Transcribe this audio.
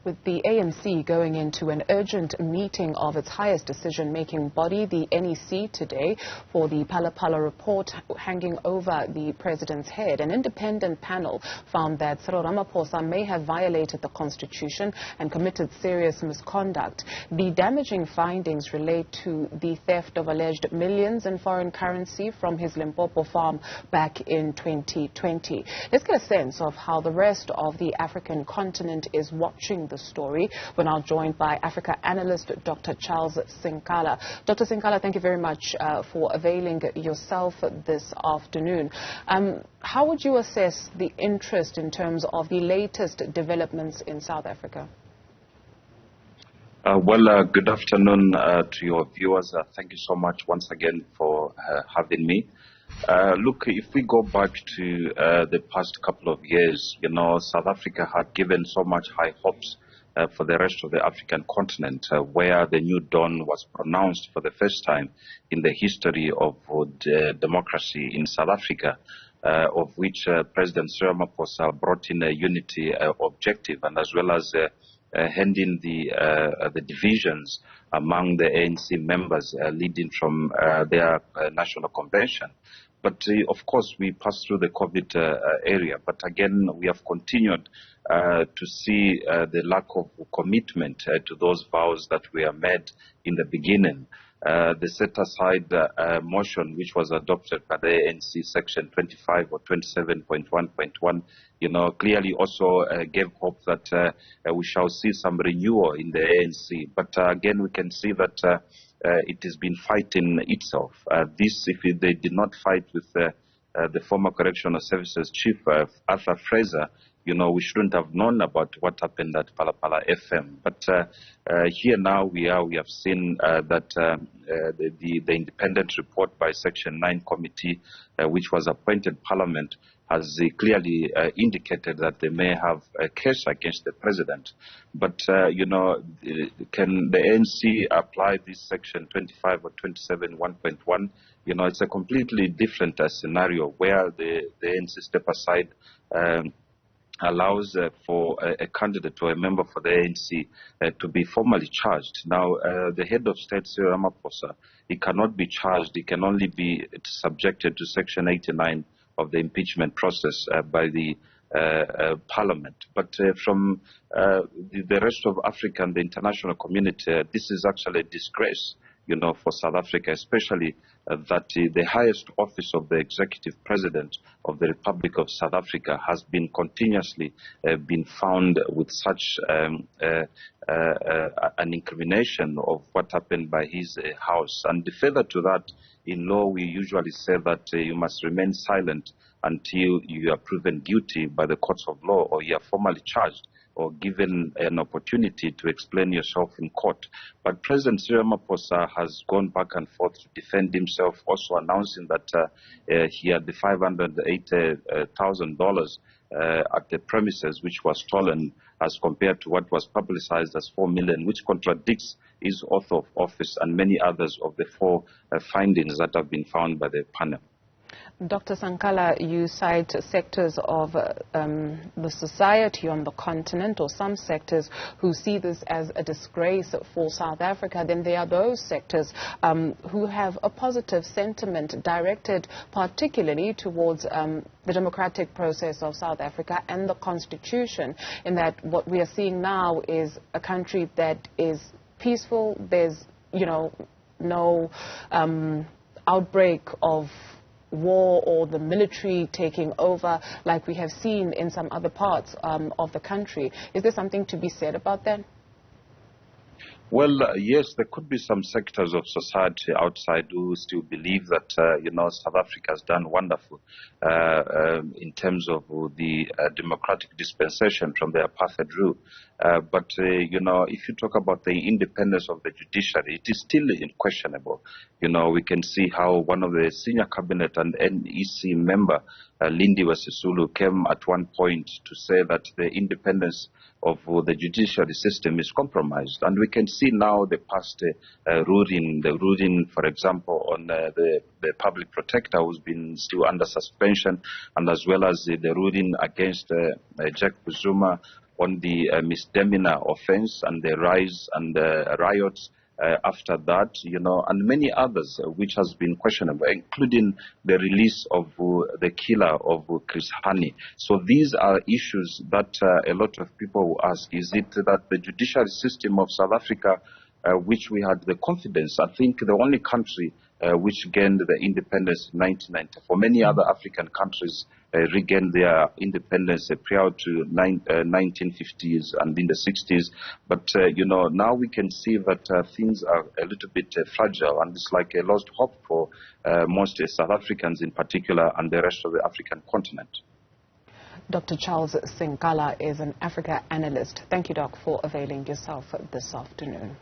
With the ANC going into an urgent meeting of its highest decision-making body, the NEC, today for the Phala Phala report hanging over the president's head, an independent panel found that Cyril Ramaphosa may have violated the constitution and committed serious misconduct. The damaging findings relate to the theft of alleged millions in foreign currency from his Limpopo farm back in 2020. Let's get a sense of how the rest of the African continent is watching the story. We're now joined by Africa analyst Dr. Charles Sinkala. Dr. Sinkala, thank you very much for availing yourself this afternoon. How would you assess the interest in terms of the latest developments in South Africa? Good afternoon to your viewers. Thank you so much once again for having me. Look, if we go back to the past couple of years, South Africa had given so much high hopes for the rest of the African continent, where the new dawn was pronounced for the first time in the history of democracy in South Africa, of which President Cyril Ramaphosa brought in a unity objective, and as well as handing the divisions among the ANC members leading from their national convention. But of course, we passed through the COVID area. But again, we have continued to see the lack of commitment to those vows that were made in the beginning. The set-aside motion, which was adopted by the ANC Section 25 or 27.1.1, clearly also gave hope that we shall see some renewal in the ANC. But again, we can see that it has been fighting itself. If they did not fight with the former Correctional Services Chief, Arthur Fraser, we shouldn't have known about what happened at Phala Phala FM. But here now we have seen that the independent report by Section 9 committee, which was appointed Parliament, has clearly indicated that they may have a case against the president. But, can the ANC apply this Section 25 or 27.1.1? It's a completely different scenario where the ANC step aside allows for a candidate or a member for the ANC to be formally charged. Now, the head of state, Cyril Ramaphosa, he cannot be charged. He can only be subjected to Section 89 of the impeachment process by the Parliament. But from the rest of Africa and the international community, this is actually a disgrace, for South Africa, especially that the highest office of the executive president of the Republic of South Africa has been continuously been found with such an incrimination of what happened by his house. And further to that, in law, we usually say that you must remain silent until you are proven guilty by the courts of law or you are formally charged or given an opportunity to explain yourself in court. But President Cyril Ramaphosa has gone back and forth to defend himself, also announcing that he had the $580,000 at the premises, which was stolen, as compared to what was publicized as $4 million, which contradicts his oath of office and many others of the four findings that have been found by the panel. Dr. Sinkala, you cite sectors of the society on the continent, or some sectors, who see this as a disgrace for South Africa. Then there are those sectors who have a positive sentiment directed particularly towards the democratic process of South Africa and the Constitution, in that what we are seeing now is a country that is peaceful. There's, no outbreak of war or the military taking over like we have seen in some other parts of the country. Is there something to be said about that? Well, yes, there could be some sectors of society outside who still believe that, South Africa has done wonderful in terms of the democratic dispensation from the apartheid rule. But if you talk about the independence of the judiciary, it is still questionable. We can see how one of the senior cabinet and NEC member, Lindiwe Sisulu, came at one point to say that the independence of the judiciary system is compromised. And we can see now the past ruling, for example, on the public protector who's been still under suspension, and as well as the ruling against Jack Zuma, on the misdemeanor offense and the rise and riots after that, and many others which has been questionable, including the release of the killer of Chris Hani. So these are issues that a lot of people will ask, is it that the judicial system of South Africa, which we had the confidence, I think the only country which gained the independence in 1994. Many other African countries regained their independence prior to 1950s and in the 60s. But, now we can see that things are a little bit fragile, and it's like a lost hope for most South Africans in particular and the rest of the African continent. Dr. Charles Sinkala is an Africa analyst. Thank you, Doc, for availing yourself this afternoon.